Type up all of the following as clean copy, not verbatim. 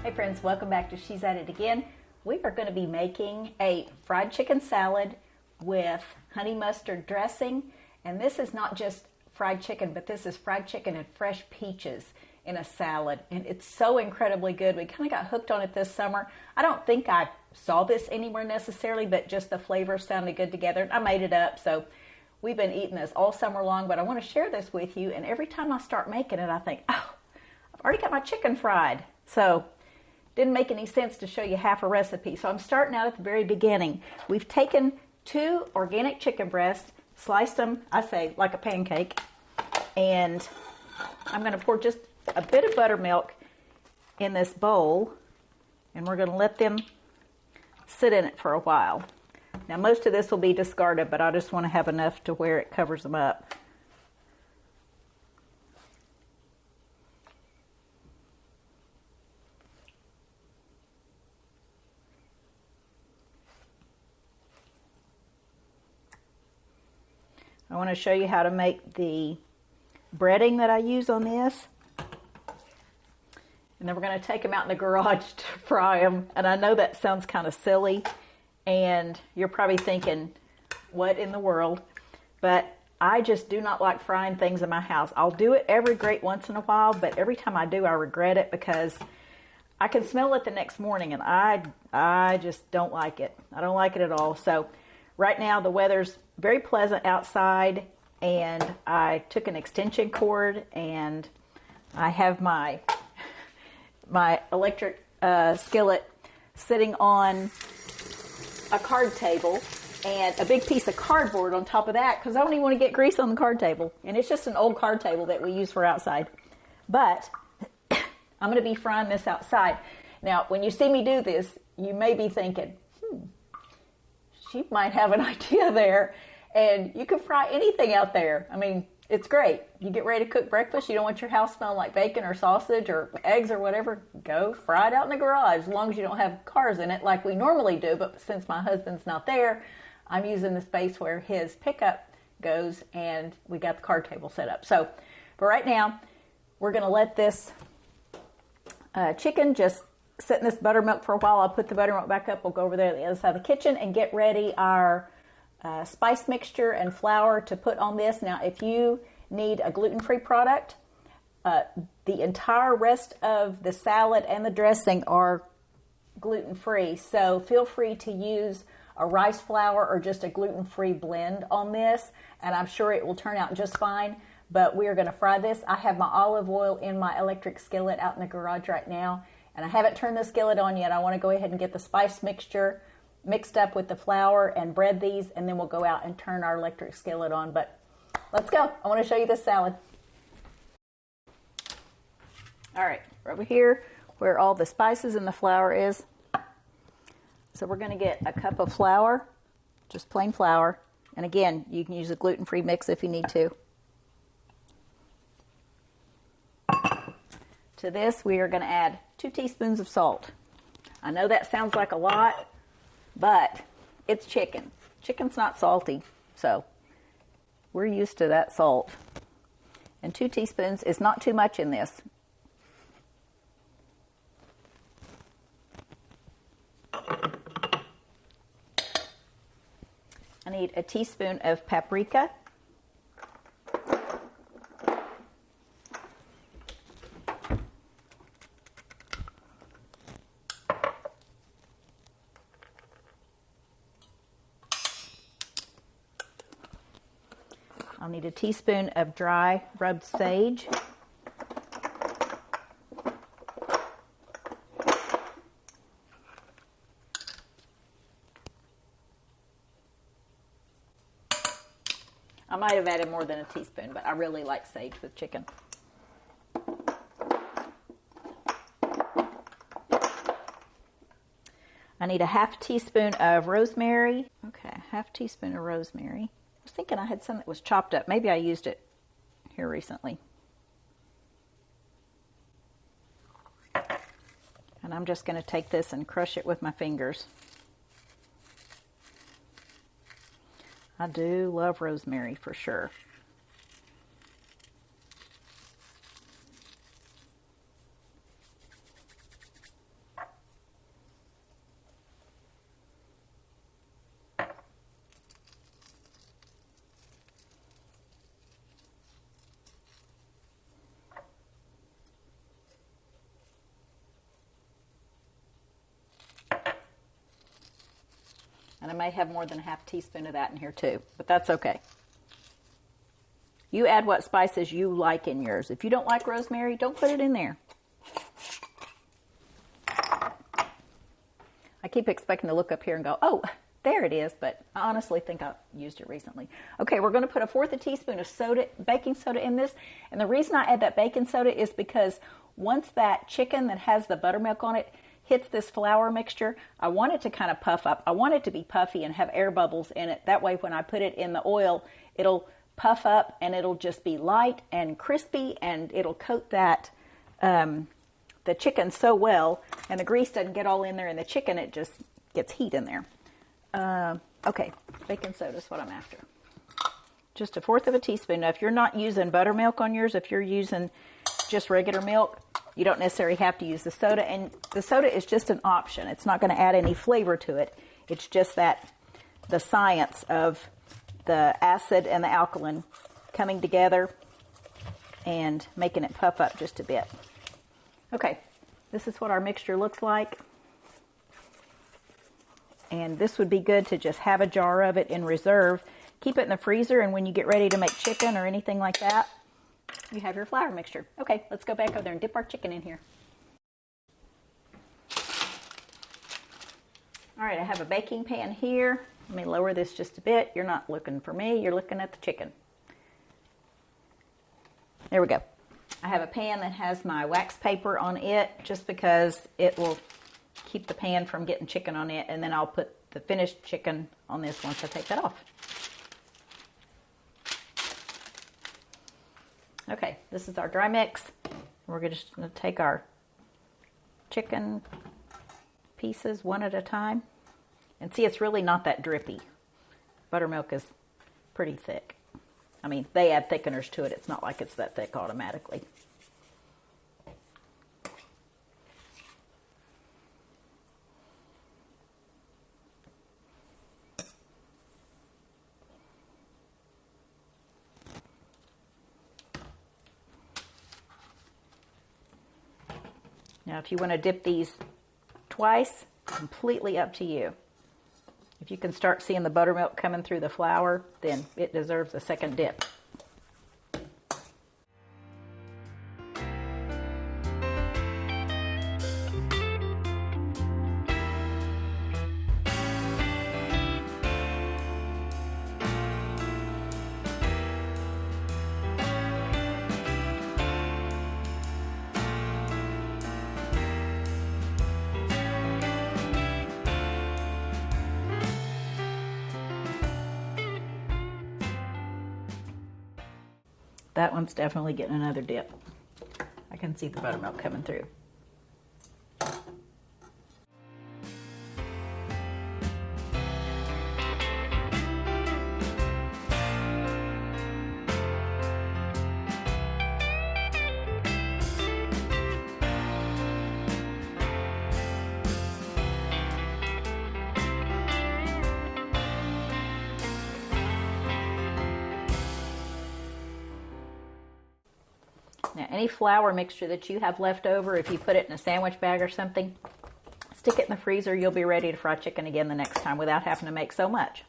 Hey friends, welcome back to She's At It Again. We are going to be making a fried chicken salad with honey mustard dressing. And this is not just fried chicken, but this is fried chicken and fresh peaches in a salad. And it's so incredibly good. We kind of got hooked on it this summer. I don't think I saw this anywhere necessarily, but just the flavors sounded good together. I made it up, so we've been eating this all summer long, but I want to share this with you. And every time I start making it, I think, oh, I've already got my chicken fried. So didn't make any sense to show you half a recipe. So I'm starting out at the very beginning. We've taken 2 organic chicken breasts, sliced them, I say, like a pancake. And I'm going to pour just a bit of buttermilk in this bowl. And we're going to let them sit in it for a while. Now most of this will be discarded, but I just want to have enough to where it covers them up. I want to show you how to make the breading that I use on this. And then we're going to take them out in the garage to fry them. And I know that sounds kind of silly. And you're probably thinking, what in the world? But I just do not like frying things in my house. I'll do it every great once in a while. But every time I do, I regret it because I can smell it the next morning. And I just don't like it. I don't like it at all. So right now the weather's very pleasant outside, and I took an extension cord, and I have my electric skillet sitting on a card table and a big piece of cardboard on top of that because I don't even want to get grease on the card table. And it's just an old card table that we use for outside. But I'm going to be frying this outside. Now, when you see me do this, you may be thinking, she might have an idea there. And you can fry anything out there. I mean, it's great. You get ready to cook breakfast. You don't want your house smelling like bacon or sausage or eggs or whatever. Go fry it out in the garage as long as you don't have cars in it like we normally do. But since my husband's not there, I'm using the space where his pickup goes, and we got the card table set up. So, but right now, we're going to let this chicken just sit in this buttermilk for a while. I'll put the buttermilk back up. We'll go over there to the other side of the kitchen and get ready our spice mixture and flour to put on this. Now, if you need a gluten-free product, the entire rest of the salad and the dressing are gluten-free. So feel free to use a rice flour or just a gluten-free blend on this, and I'm sure it will turn out just fine. But we are going to fry this. I have my olive oil in my electric skillet out in the garage right now, and I haven't turned the skillet on yet. I want to go ahead and get the spice mixture mixed up with the flour and bread these, and then we'll go out and turn our electric skillet on. But let's go. I want to show you this salad. All right, over here where all the spices and the flour is. So we're going to get a cup of flour, just plain flour. And again, you can use a gluten-free mix if you need to. To this, we are going to add 2 teaspoons of salt. I know that sounds like a lot, but it's chicken. Chicken's not salty, so we're used to that salt. And 2 teaspoons is not too much in this. I need a teaspoon of paprika. I'll need a teaspoon of dry rubbed sage. I might have added more than a teaspoon, but I really like sage with chicken. I need a half teaspoon of rosemary. Okay, half teaspoon of rosemary. I was thinking I had some that was chopped up. Maybe I used it here recently. And I'm just going to take this and crush it with my fingers. I do love rosemary for sure. And I may have more than a half teaspoon of that in here too, but that's okay. You add what spices you like in yours. If you don't like rosemary, don't put it in there. I keep expecting to look up here and go, oh, there it is, but I honestly think I used it recently. Okay, we're going to put 1/4 teaspoon of baking soda in this, and the reason I add that baking soda is because once that chicken that has the buttermilk on it hits this flour mixture, I want it to kind of puff up. I want it to be puffy and have air bubbles in it. That way when I put it in the oil, it'll puff up and it'll just be light and crispy, and it'll coat that the chicken so well, and the grease doesn't get all in there in the chicken, it just gets heat in there. Okay, baking soda is what I'm after. Just 1/4 teaspoon. Now, if you're not using buttermilk on yours, if you're using just regular milk, you don't necessarily have to use the soda. And the soda is just an option. It's not going to add any flavor to it. It's just that the science of the acid and the alkaline coming together and making it puff up just a bit. Okay, this is what our mixture looks like. And this would be good to just have a jar of it in reserve. Keep it in the freezer, and when you get ready to make chicken or anything like that, you have your flour mixture. Okay, let's go back over there and dip our chicken in here. All right, I have a baking pan here. Let me lower this just a bit. You're not looking for me, you're looking at the chicken. There we go. I have a pan that has my wax paper on it just because it will keep the pan from getting chicken on it, and then I'll put the finished chicken on this once I take that off. Okay, this is our dry mix. We're just going to take our chicken pieces one at a time. And see, it's really not that drippy. Buttermilk is pretty thick. I mean, they add thickeners to it. It's not like it's that thick automatically. Now, if you want to dip these twice, completely up to you. If you can start seeing the buttermilk coming through the flour, then it deserves a second dip. That one's definitely getting another dip. I can see the buttermilk coming through. Now, any flour mixture that you have left over, if you put it in a sandwich bag or something, stick it in the freezer. You'll be ready to fry chicken again the next time without having to make so much.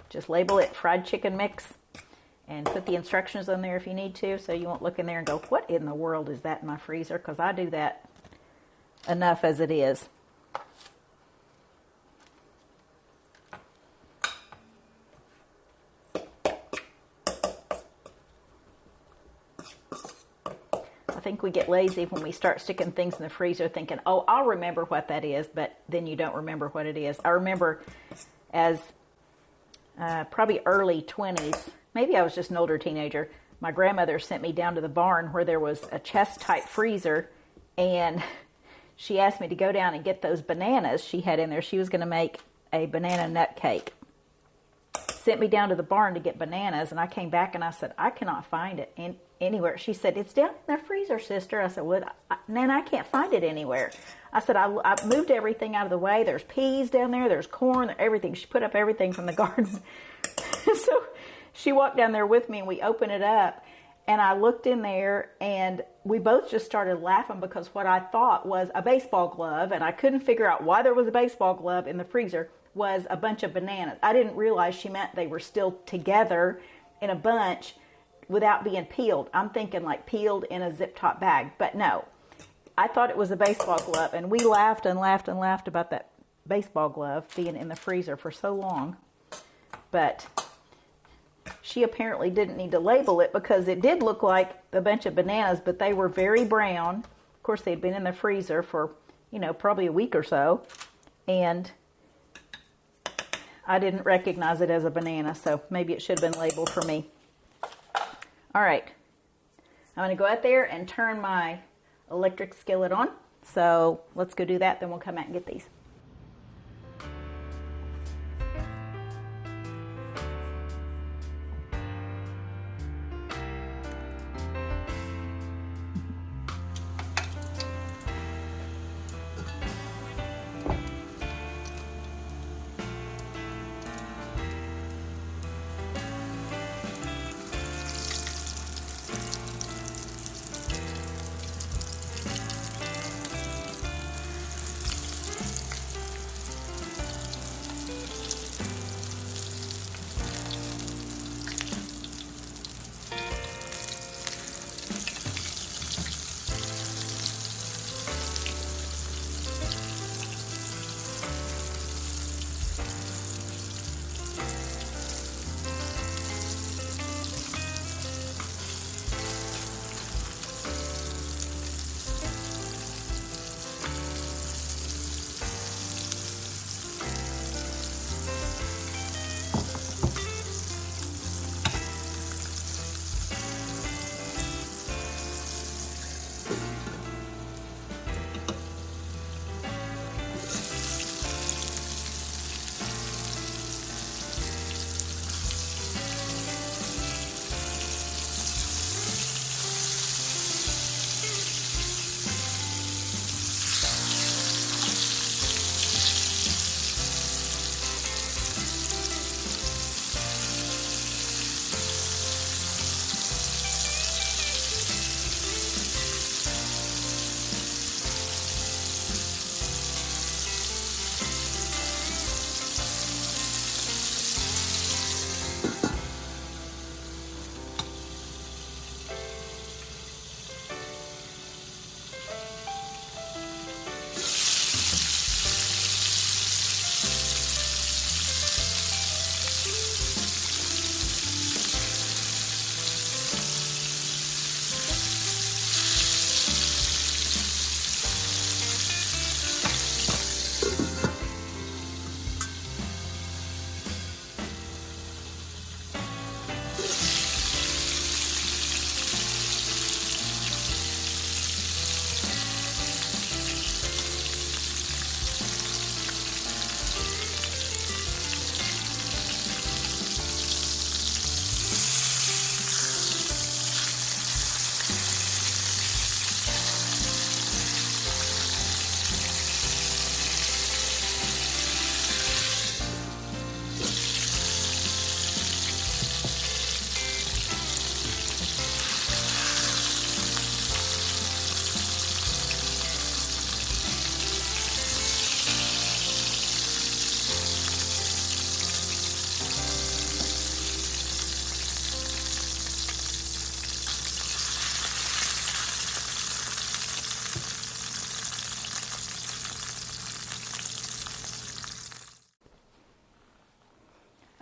Just label it fried chicken mix and put the instructions on there if you need to, so you won't look in there and go, what in the world is that in my freezer? Because I do that enough as it is. I think we get lazy when we start sticking things in the freezer thinking, oh, I'll remember what that is, but then you don't remember what it is. I remember as probably early 20s, maybe I was just an older teenager, my grandmother sent me down to the barn where there was a chest-type freezer, and she asked me to go down and get those bananas she had in there. She was going to make a banana nut cake. Sent me down to the barn to get bananas, and I came back and I said, I cannot find it anywhere. She said, it's down in their freezer, sister. I said, well, Nan, I can't find it anywhere. I said, I moved everything out of the way. There's peas down there. There's corn, everything. She put up everything from the garden. So she walked down there with me, and we opened it up, And I looked in there and we both just started laughing because what I thought was a baseball glove, and I couldn't figure out why there was a baseball glove in the freezer, was a bunch of bananas. I didn't realize she meant they were still together in a bunch without being peeled. I'm thinking like peeled in a zip top bag, but no. I thought it was a baseball glove, and we laughed and laughed and laughed about that baseball glove being in the freezer for so long. But she apparently didn't need to label it because it did look like a bunch of bananas, but they were very brown. Of course, they'd been in the freezer for, probably a week or so. And I didn't recognize it as a banana, so maybe it should have been labeled for me. All right. I'm going to go out there and turn my electric skillet on. So let's go do that, then we'll come out and get these.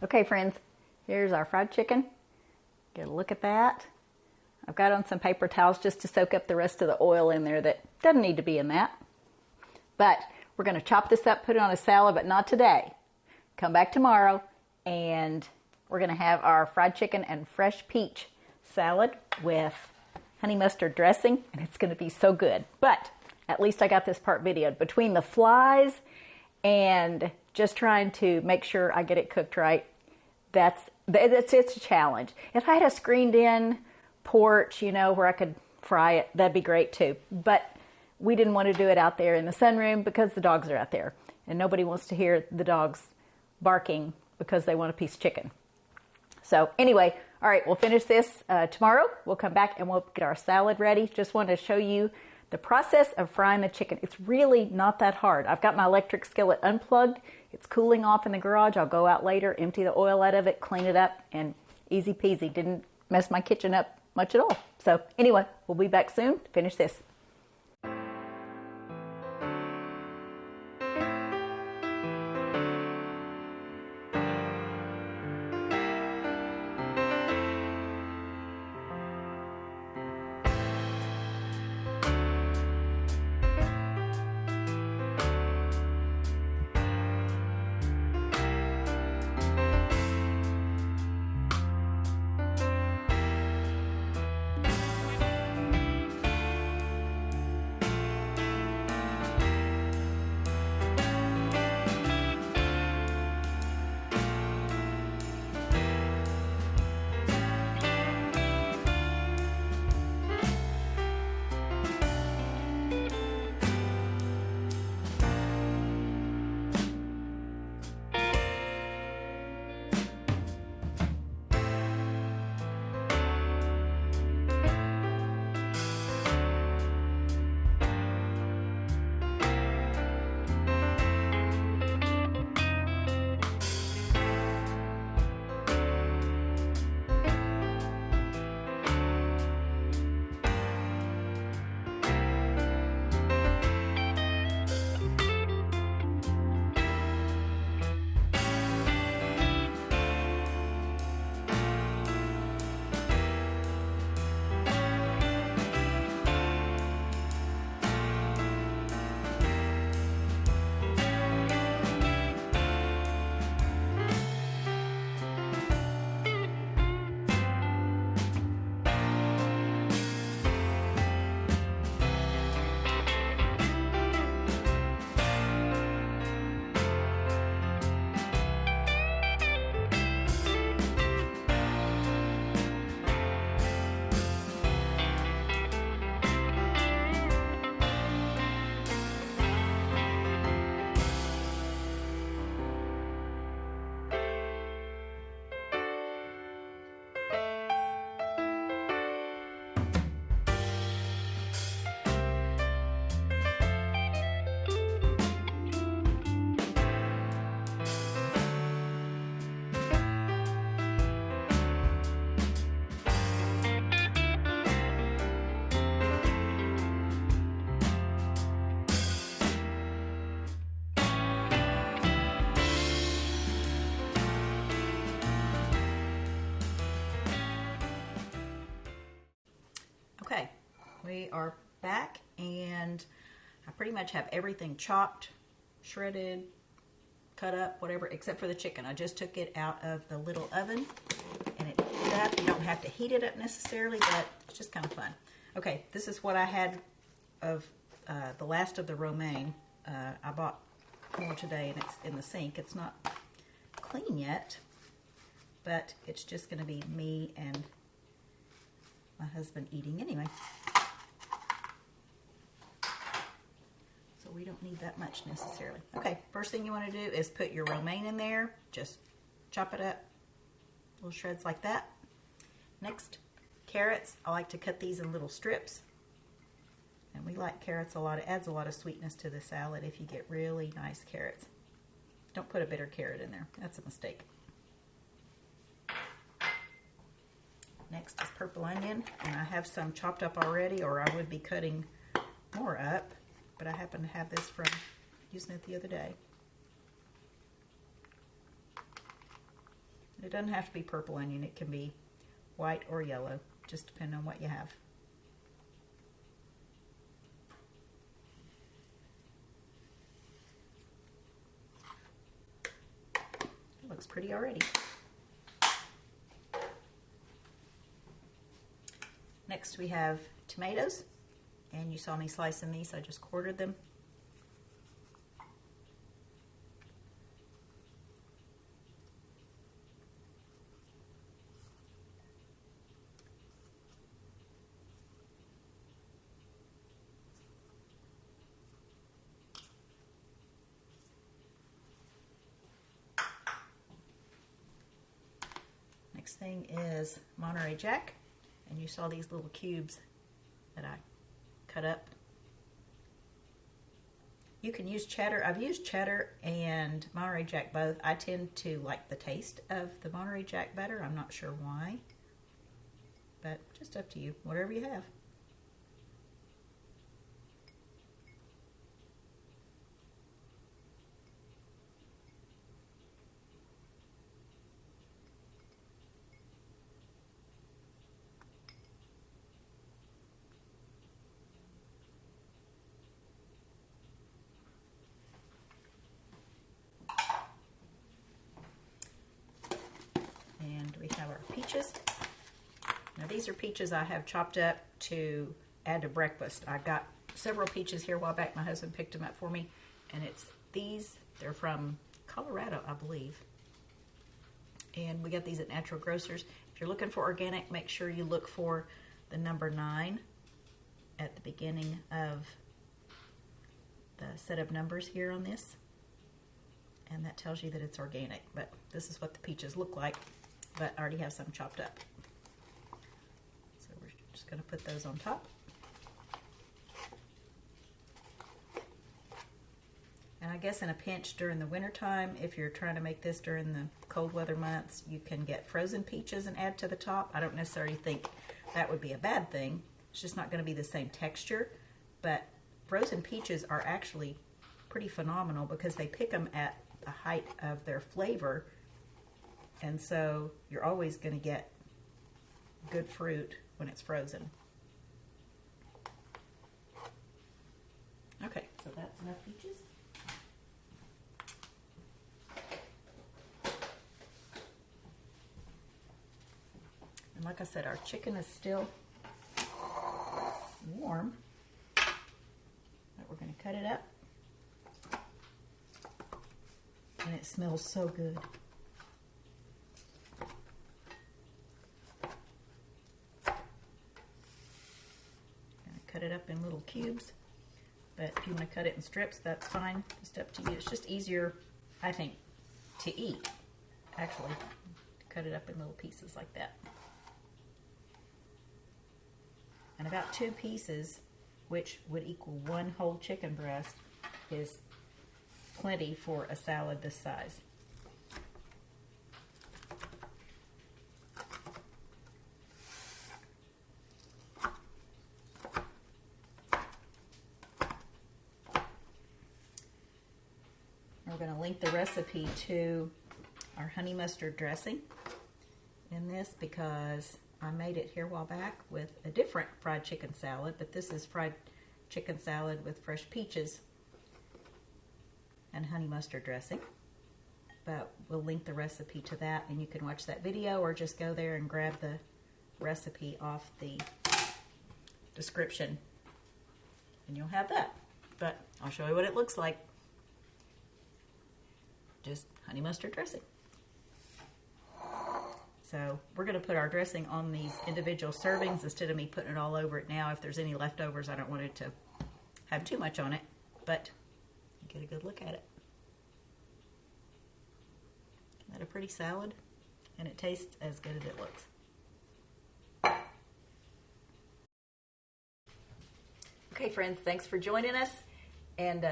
Okay, friends, here's our fried chicken. Get a look at that. I've got on some paper towels just to soak up the rest of the oil in there that doesn't need to be in that. But we're going to chop this up, put it on a salad, but not today. Come back tomorrow, and we're going to have our fried chicken and fresh peach salad with honey mustard dressing, and it's going to be so good. But at least I got this part videoed. Between the flies and just trying to make sure I get it cooked right, it's a challenge. If I had a screened in porch, where I could fry it, that'd be great too. But we didn't want to do it out there in the sunroom because the dogs are out there, and nobody wants to hear the dogs barking because they want a piece of chicken. So anyway, all right, we'll finish this tomorrow. We'll come back and we'll get our salad ready. Just wanted to show you the process of frying the chicken. It's really not that hard. I've got my electric skillet unplugged. It's cooling off in the garage. I'll go out later, empty the oil out of it, clean it up, and easy peasy. Didn't mess my kitchen up much at all. So anyway, we'll be back soon to finish this. Okay, we are back, and I pretty much have everything chopped, shredded, cut up, whatever, except for the chicken. I just took it out of the little oven, and it heated up. You don't have to heat it up necessarily, but it's just kind of fun. Okay, this is what I had of the last of the romaine. I bought more today, and it's in the sink. It's not clean yet, but it's just going to be me and my husband eating anyway. So we don't need that much necessarily. Okay, first thing you want to do is put your romaine in there. Just chop it up, little shreds like that. Next, carrots. I like to cut these in little strips. And we like carrots a lot. It adds a lot of sweetness to the salad if you get really nice carrots. Don't put a bitter carrot in there. That's a mistake. Next is purple onion, and I have some chopped up already, or I would be cutting more up, but I happen to have this from using it the other day. It doesn't have to be purple onion. It can be white or yellow, just depending on what you have. It looks pretty already. Next we have tomatoes, and you saw me slicing these. I just quartered them. Next thing is Monterey Jack, and you saw these little cubes that I cut up. You can use cheddar. I've used cheddar and Monterey Jack both. I tend to like the taste of the Monterey Jack better. I'm not sure why, but just up to you, whatever you have. We have our peaches. Now these are peaches I have chopped up to add to breakfast. I got several peaches here a while back. My husband picked them up for me, and it's these. They're from Colorado, I believe. And we got these at Natural Grocers. If you're looking for organic, make sure you look for the number 9 at the beginning of the set of numbers here on this. And that tells you that it's organic, but this is what the peaches look like. But I already have some chopped up. So we're just going to put those on top. And I guess in a pinch during the winter time, if you're trying to make this during the cold weather months, you can get frozen peaches and add to the top. I don't necessarily think that would be a bad thing. It's just not going to be the same texture. But frozen peaches are actually pretty phenomenal because they pick them at the height of their flavor. And so you're always going to get good fruit when it's frozen. Okay, so that's enough peaches. And like I said, our chicken is still warm. But we're going to cut it up. And it smells so good. Cut it up in little cubes, but if you want to cut it in strips, that's fine. Just up to you. It's just easier, I think, to eat, actually, to cut it up in little pieces like that. And about 2 pieces, which would equal 1 whole chicken breast, is plenty for a salad this size. We're going to link the recipe to our honey mustard dressing in this because I made it here a while back with a different fried chicken salad, but this is fried chicken salad with fresh peaches and honey mustard dressing. But we'll link the recipe to that, and you can watch that video or just go there and grab the recipe off the description and you'll have that. But I'll show you what it looks like. Just honey mustard dressing. So we're going to put our dressing on these individual servings instead of me putting it all over it now. If there's any leftovers, I don't want it to have too much on it, but get a good look at it. Isn't that a pretty salad? And it tastes as good as it looks. Okay, friends, thanks for joining us. And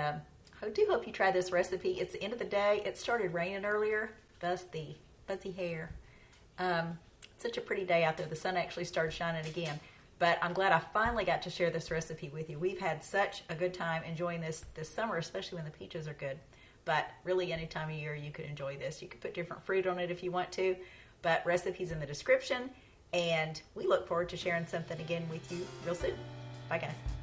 I do hope you try this recipe. It's the end of the day. It started raining earlier, thus the fuzzy hair. Such a pretty day out there. The sun actually started shining again. But I'm glad I finally got to share this recipe with you. We've had such a good time enjoying this summer, especially when the peaches are good. But really any time of year you could enjoy this. You could put different fruit on it if you want to. But recipes in the description. And we look forward to sharing something again with you real soon. Bye, guys.